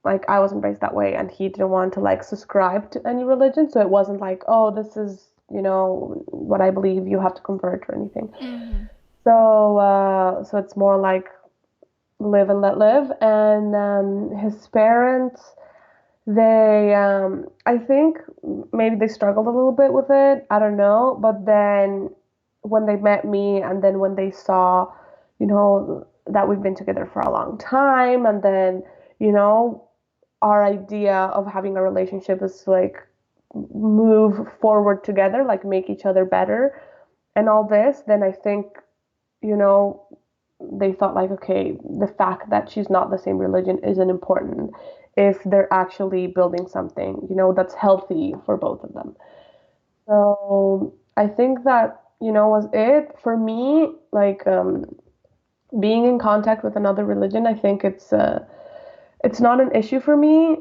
like I wasn't raised that way and he didn't want to like subscribe to any religion. So it wasn't like, oh, this is, what I believe, you have to convert or anything. Mm-hmm. So it's more like live and let live. And his parents, I think maybe they struggled a little bit with it. I don't know. But then when they met me and then when they saw, that we've been together for a long time, and then, you know, our idea of having a relationship is to like move forward together, like make each other better and all this, then I think, you know, they thought like, okay, the fact that she's not the same religion isn't important if they're actually building something, that's healthy for both of them. So I think that, was it for me, like being in contact with another religion. I think it's not an issue for me.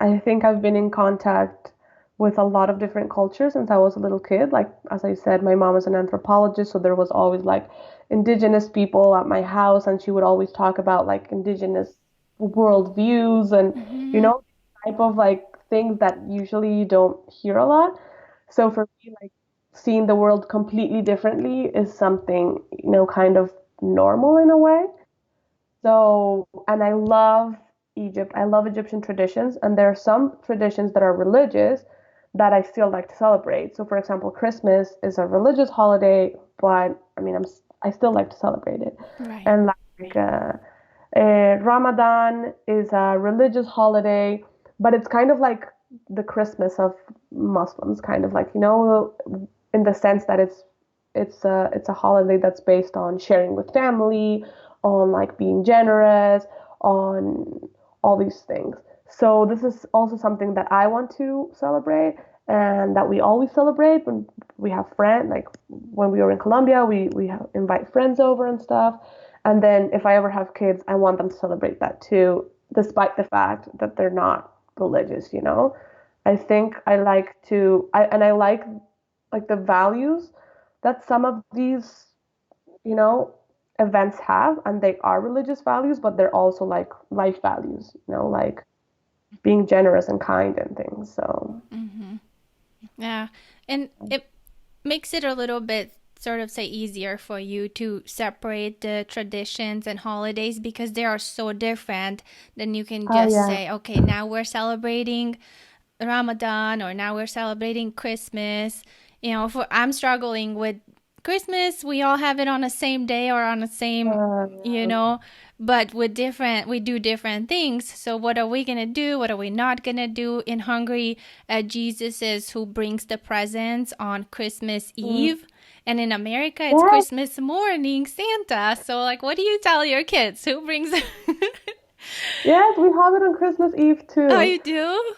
I think I've been in contact with a lot of different cultures since I was a little kid. Like, as I said, my mom is an anthropologist, so there was always like indigenous people at my house, and she would always talk about like indigenous worldviews and, you Mm-hmm. know, type of like things that usually you don't hear a lot. So for me, like seeing the world completely differently is something, kind of normal in a way. So, and I love Egypt. I love Egyptian traditions, and there are some traditions that are religious that I still like to celebrate. So, for example, Christmas is a religious holiday, but I mean, I still like to celebrate it. Right. And like Ramadan is a religious holiday, but it's kind of like the Christmas of Muslims, kind of like, in the sense that it's a holiday that's based on sharing with family, on like being generous, on all these things. So this is also something that I want to celebrate and that we always celebrate when we have friends. Like when we were in Colombia, we invite friends over and stuff. And then if I ever have kids, I want them to celebrate that too, despite the fact that they're not religious. I think I like to, I like the values that some of these, you know, events have, and they are religious values, but they're also like life values, like being generous and kind and things. So, Mm-hmm. Yeah. And it makes it a little bit sort of say easier for you to separate the traditions and holidays because they are so different. Then you can oh just yeah, say, okay, now we're celebrating Ramadan or now we're celebrating Christmas. For I'm struggling with Christmas. We all have it on the same day or on the same, you yeah, know, but we do different things. So what are we gonna do? What are we not gonna do? In Hungary, Jesus is who brings the presents on Christmas mm, Eve. And in America, it's yes, Christmas morning, Santa. So, like, what do you tell your kids? Who brings? yes, we have it on Christmas Eve Oh, too. you do?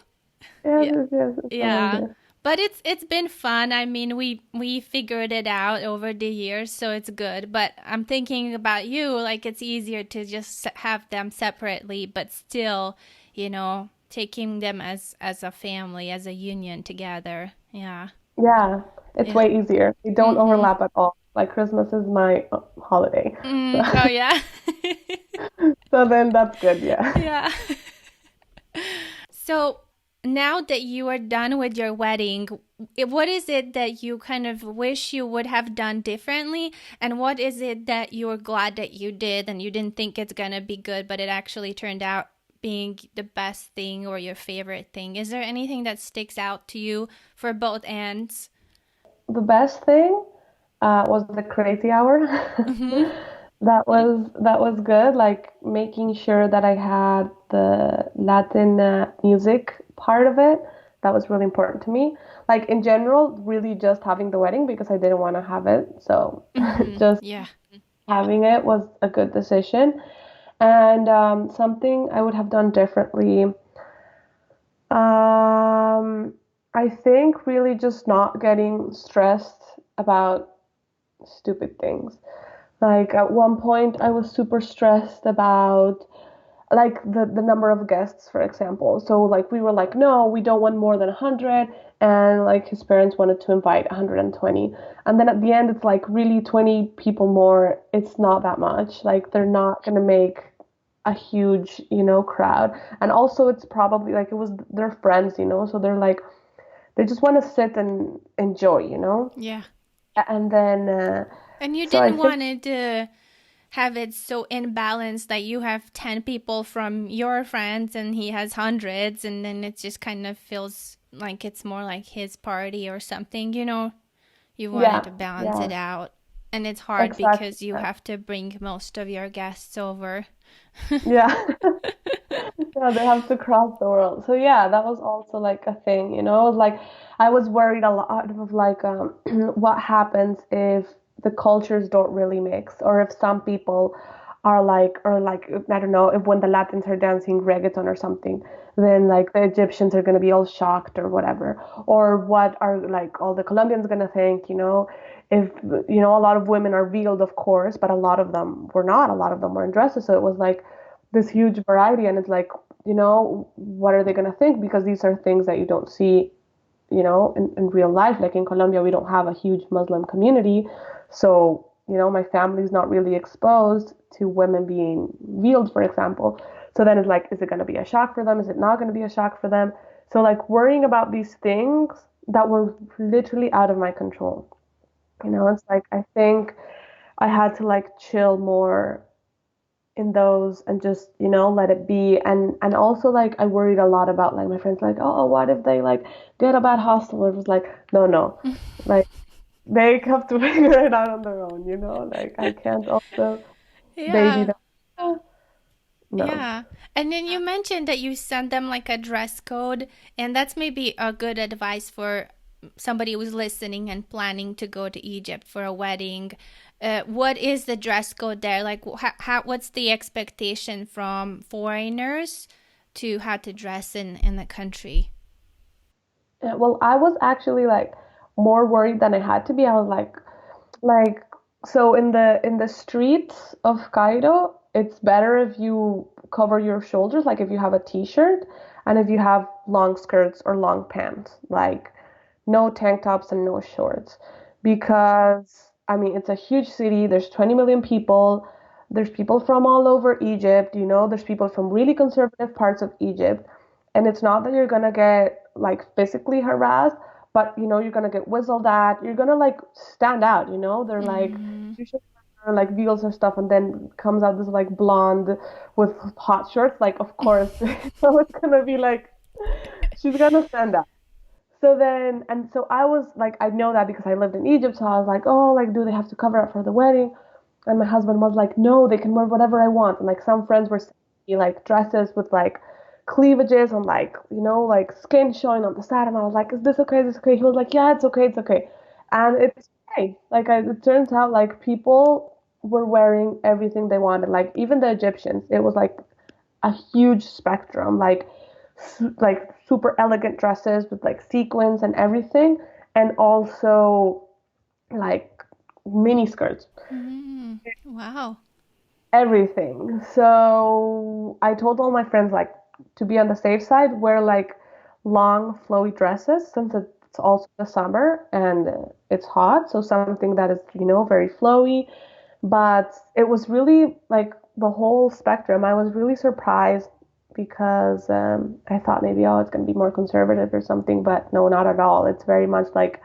Yes, Yeah. yes, yes, it's Yeah. hilarious. But it's been fun. I mean, we figured it out over the years, so it's good. But I'm thinking about you, like it's easier to just have them separately, but still, taking them as a family, as a union together. Yeah. Yeah, it's Yeah. way easier. They don't Mhm. overlap at all. Like Christmas is my holiday, so Oh yeah. so then that's good. Yeah. Yeah. So now that you are done with your wedding, what is it that you kind of wish you would have done differently? And what is it that you're glad that you did and you didn't think it's going to be good, but it actually turned out being the best thing or your favorite thing? Is there anything that sticks out to you for both ends? The best thing was the crazy hour. Mm-hmm. That was good. Like making sure that I had the Latin music part of it. That was really important to me. Like in general, really just having the wedding because I didn't want to have it. So Mm-hmm. just Yeah. having it was a good decision. And something I would have done differently. I think really just not getting stressed about stupid things. Like at one point, I was super stressed about like the number of guests, for example. So like we were like, no, we don't want more than 100, and like his parents wanted to invite 120. And then at the end, it's like really 20 people more. It's not that much. Like they're not gonna make a huge, crowd. And also, it's probably like it was their friends, so they're like they just want to sit and enjoy. Yeah. And then And you so I didn't think want it to have it so imbalanced that you have 10 people from your friends and he has hundreds, and then it just kind of feels like it's more like his party or something, you know? You wanted yeah, to balance yeah, it out. And it's hard exactly. because you have to bring most of your guests over. Yeah. Yeah, they have to cross the world. So yeah, that was also like a thing, It was like I was worried a lot of like what happens if the cultures don't really mix, or if some people are like, or like I don't know, if when the Latins are dancing reggaeton or something, then like the Egyptians are gonna be all shocked or whatever, or what are like all the Colombians gonna think, if a lot of women are veiled, of course, but a lot of them were not. A lot of them were in dresses, so it was like this huge variety, and it's like, what are they going to think? Because these are things that you don't see, in real life. Like in Colombia, we don't have a huge Muslim community. So, my family's not really exposed to women being veiled, for example. So then it's like, is it going to be a shock for them? Is it not going to be a shock for them? So, like, worrying about these things that were literally out of my control. It's like, I think I had to like chill more in those and just let it be. And also like I worried a lot about like my friends like, oh, what if they like get a bad hostel? It was like, no, like they have to figure it out on their own, like I can't also baby Yeah. them. Oh, no. Yeah. And then you mentioned that you sent them like a dress code, and that's maybe a good advice for somebody who's listening and planning to go to Egypt for a wedding. What is the dress code there? Like, what's the expectation from foreigners to how to dress in the country? Yeah, well, I was actually like more worried than I had to be. I was like so in the streets of Cairo, it's better if you cover your shoulders, like if you have a t-shirt, and if you have long skirts or long pants, like no tank tops and no shorts. Because I mean, it's a huge city, there's 20 million people, there's people from all over Egypt, there's people from really conservative parts of Egypt, and it's not that you're gonna get like physically harassed, but you're gonna get whistled at. You're gonna like stand out. They're like Mm-hmm. you should wear like veils or stuff, and then comes out this like blonde with hot shorts. Like of course, so it's gonna be like she's gonna stand out. So then, and so I was like, I know that because I lived in Egypt, so I was like, oh, like, do they have to cover up for the wedding? And my husband was like, no, they can wear whatever I want. And like some friends were sending me like dresses with like cleavages and like, like skin showing on the side. And I was like, is this okay? Is this okay? He was like, yeah, it's okay, it's okay. And it's okay. Like, it turns out like people were wearing everything they wanted. Like, even the Egyptians, it was like a huge spectrum. Like super elegant dresses with like sequins and everything, and also like mini skirts, Mm-hmm. Wow. everything. So I told all my friends like to be on the safe side, wear like long flowy dresses since it's also the summer and it's hot. So something that is, very flowy. But it was really like the whole spectrum. I was really surprised because I thought maybe, oh, it's going to be more conservative or something, but no, not at all. It's very much like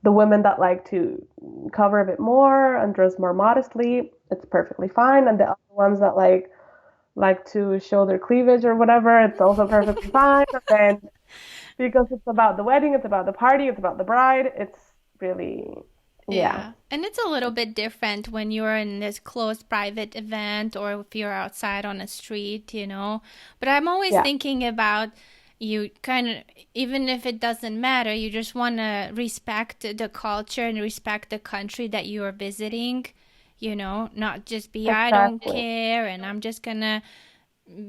the women that like to cover a bit more and dress more modestly. It's perfectly fine, and the other ones that like to show their cleavage or whatever, it's also perfectly fine. And then because it's about the wedding, it's about the party, it's about the bride. It's really, yeah, Yeah. And it's a little bit different when you're in this closed private event or if you're outside on a street, you know. But I'm always yeah, thinking about you kind of, even if it doesn't matter, you just want to respect the culture and respect the country that you are visiting, you know, not just be, I don't exactly. care and I'm just gonna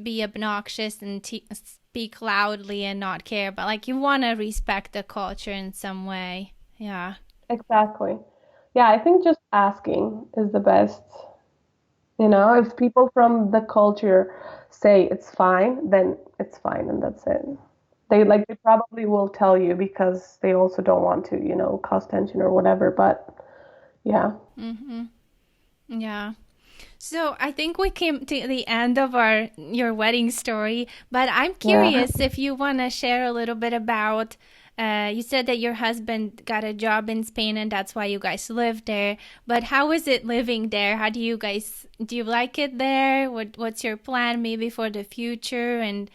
be obnoxious and speak loudly and not care. But like you want to respect the culture in some way. Yeah. Exactly. Yeah, I think just asking is the best. You know, if people from the culture say it's fine, then it's fine and that's it. They probably will tell you because they also don't want to, cause tension or whatever, but yeah. Mm-hmm. Yeah. So I think we came to the end of our your wedding story, but I'm Yeah. curious if you want to share a little bit about. You said that your husband got a job in Spain and that's why you guys lived there. But how is it living there? How do you like it there? What's your plan maybe for the future and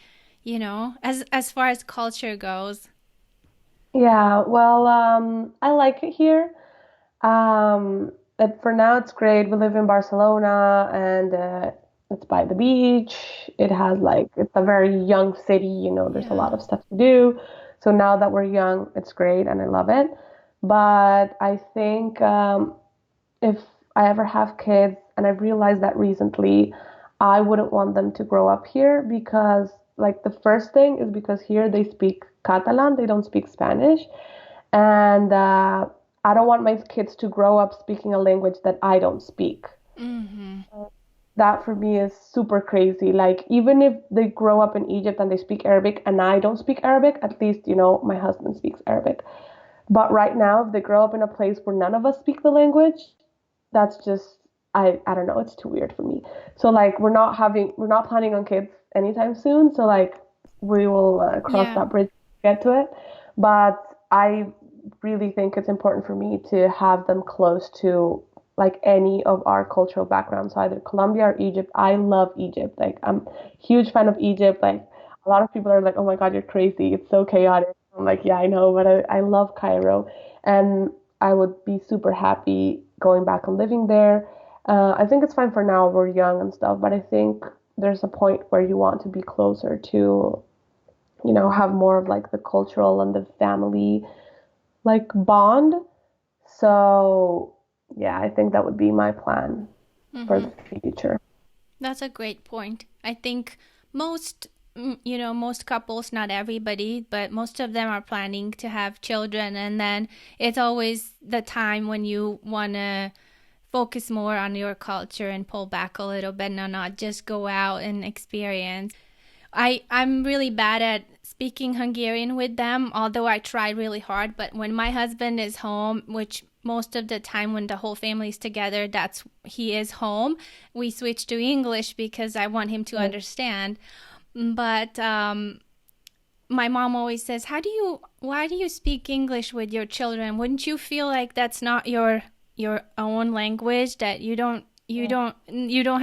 as far as culture goes? Yeah, well, I like it here. For now, it's great. We live in Barcelona and it's by the beach. It's a very young city, there's a Yeah. lot of stuff to do. So now that we're young, it's great and I love it. But I think if I ever have kids, and I've realized that recently, I wouldn't want them to grow up here because, like, the first thing is because here they speak Catalan, they don't speak Spanish. And I don't want my kids to grow up speaking a language that I don't speak. Mm-hmm. That for me is super crazy. Like, even if they grow up in Egypt and they speak Arabic and I don't speak Arabic, at least, my husband speaks Arabic. But right now, if they grow up in a place where none of us speak the language, that's just, I don't know, it's too weird for me. So like we're not planning on kids anytime soon. So like we will cross Yeah. that bridge to get to it. But I really think it's important for me to have them close to like any of our cultural backgrounds, so either Colombia or Egypt. I love Egypt. Like I'm a huge fan of Egypt. Like a lot of people are like, "Oh my God, you're crazy. It's so chaotic." I'm like, "Yeah, I know, but I love Cairo." And I would be super happy going back and living there. I think it's fine for now. We're young and stuff, but I think there's a point where you want to be closer to, have more of like the cultural and the family like bond. So, yeah, I think that would be my plan for Mm-hmm. the future. That's a great point. I think most, most couples, not everybody, but most of them are planning to have children. And then it's always the time when you want to focus more on your culture and pull back a little bit and not just go out and experience. I'm really bad at speaking Hungarian with them, although I try really hard. But when my husband is home, which most of the time when the whole family is together, that's he is home, we switch to English because I want him to Yeah. understand. But my mom always says, why do you speak English with your children? Wouldn't you feel like that's not your own language, that you don't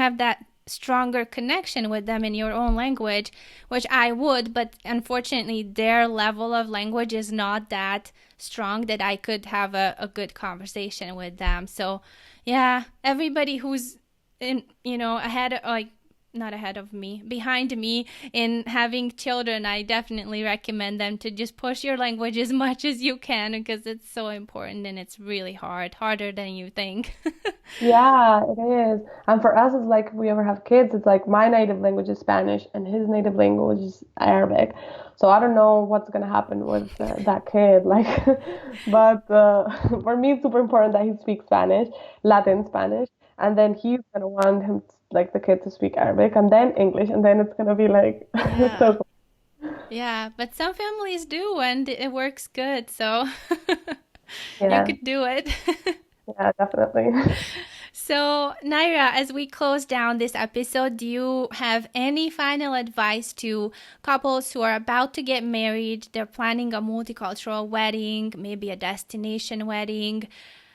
have that stronger connection with them in your own language, which I would, but unfortunately their level of language is not that strong that I could have a good conversation with them. So yeah, everybody who's in, ahead, like not ahead of me, behind me in having children, I definitely recommend them to just push your language as much as you can because it's so important and it's really harder than you think. Yeah, it is. And for us, it's like if we ever have kids, it's like my native language is Spanish and his native language is Arabic. So I don't know what's gonna happen with that kid. Like, but for me, it's super important that he speaks Spanish, Latin Spanish, and then he's gonna want him, like the kid, to speak Arabic and then English, and then it's gonna be like Yeah. so cool. Yeah, but some families do and it works good. So you Yeah, could do it. yeah, definitely. So, Naira, as we close down this episode, do you have any final advice to couples who are about to get married? They're planning a multicultural wedding, maybe a destination wedding,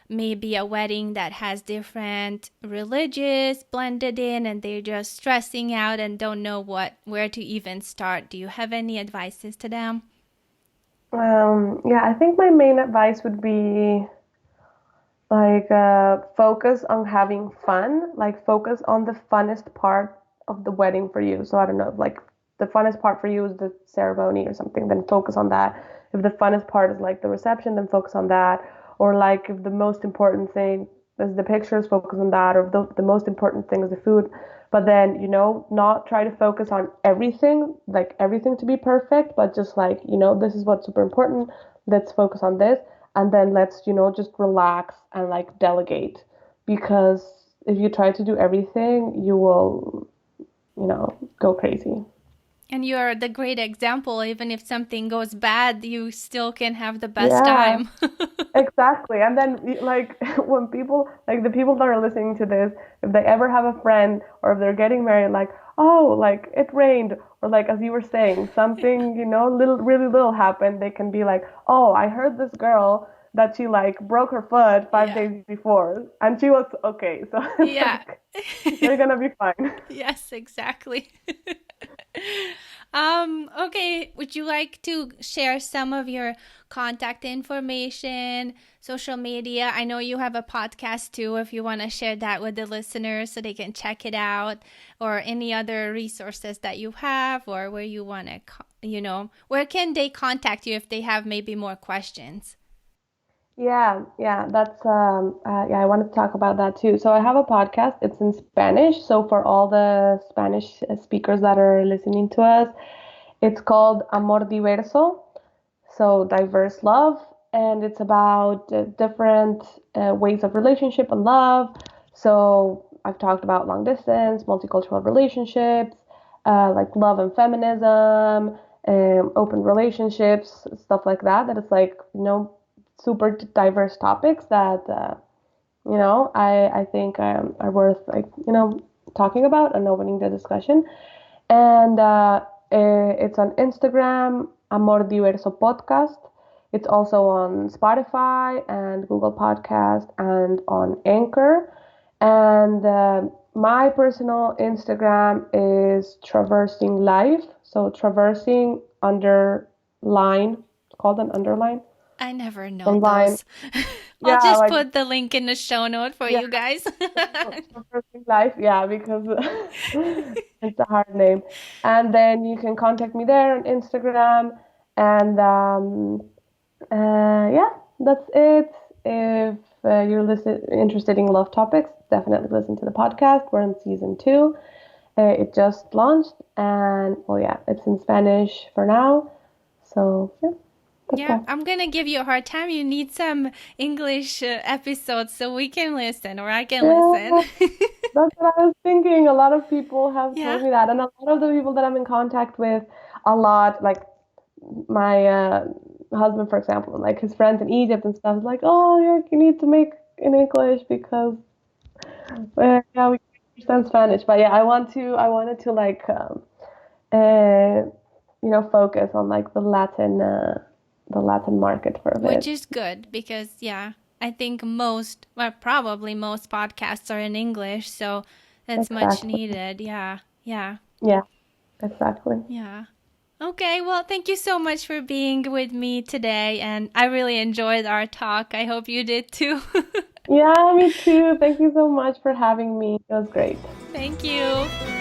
maybe a wedding that has different religions blended in, and they're just stressing out and don't know where to even start. Do you have any advices to them? Yeah, I think my main advice would be like focus on having fun, like focus on the funnest part of the wedding for you. So I don't know, if, like the funnest part for you is the ceremony or something, then focus on that. If the funnest part is like the reception, then focus on that. Or like if the most important thing is the pictures, focus on that. Or if the most important thing is the food. But then, not try to focus on everything, like everything to be perfect, but just like, this is what's super important. Let's focus on this. and then let's, just relax and like delegate. Because if you try to do everything, you will, go crazy. And you're the great example. Even if something goes bad, you still can have the best Yeah. time. Exactly. And then, like, when people, like the people that are listening to this, if they ever have a friend or if they're getting married, like, oh, like it rained, or like, as you were saying, something, really little happened, they can be like, oh, I heard this girl that she like broke her foot five Yeah. days before and she was okay. So it's Yeah. like, you're gonna be fine. Yes, exactly. Okay, would you like to share some of your contact information, social media? I know you have a podcast too, if you want to share that with the listeners so they can check it out, or any other resources that you have, or where you want to, where can they contact you if they have maybe more questions? Yeah, that's yeah, I wanted to talk about that too. So I have a podcast. It's in Spanish. So for all the Spanish speakers that are listening to us, it's called Amor Diverso, so diverse love, and it's about different ways of relationship and love. So I've talked about long distance, multicultural relationships, like love and feminism, open relationships, stuff like that. That it's like, super diverse topics that I think are worth, like, talking about and opening the discussion. And it's on Instagram, Amor Diverso Podcast. It's also on Spotify and Google Podcast and on Anchor. And my personal Instagram is Traversing Life. So traversing underline, it's called an underline. I never know And line, those. I'll yeah, just like, put the link in the show note for yeah, you guys. traversing life, yeah, because it's a hard name. And then you can contact me there on Instagram. And yeah, that's it. If you're interested in love topics, definitely listen to the podcast. We're in season 2. It just launched, and well, yeah, it's in Spanish for now. So yeah, that's Yeah, all. I'm gonna give you a hard time. You need some English episodes so we can listen, or I can listen. Yeah, that's what I was thinking. A lot of people have Yeah. told me that, and a lot of the people that I'm in contact with, a lot, like my husband, for example, like his friends in Egypt and stuff, is like, oh, you need to make in English because yeah, we understand Spanish. But yeah, I wanted to like, uh, focus on like the Latin market for a Which bit. is good because, yeah, I think most, well, probably most podcasts are in English, so that's much Exactly. needed. Yeah, yeah, Yeah, exactly. yeah. Okay, well, thank you so much for being with me today, and I really enjoyed our talk. I hope you did too. Yeah, me too. Thank you so much for having me. It was great. Thank you.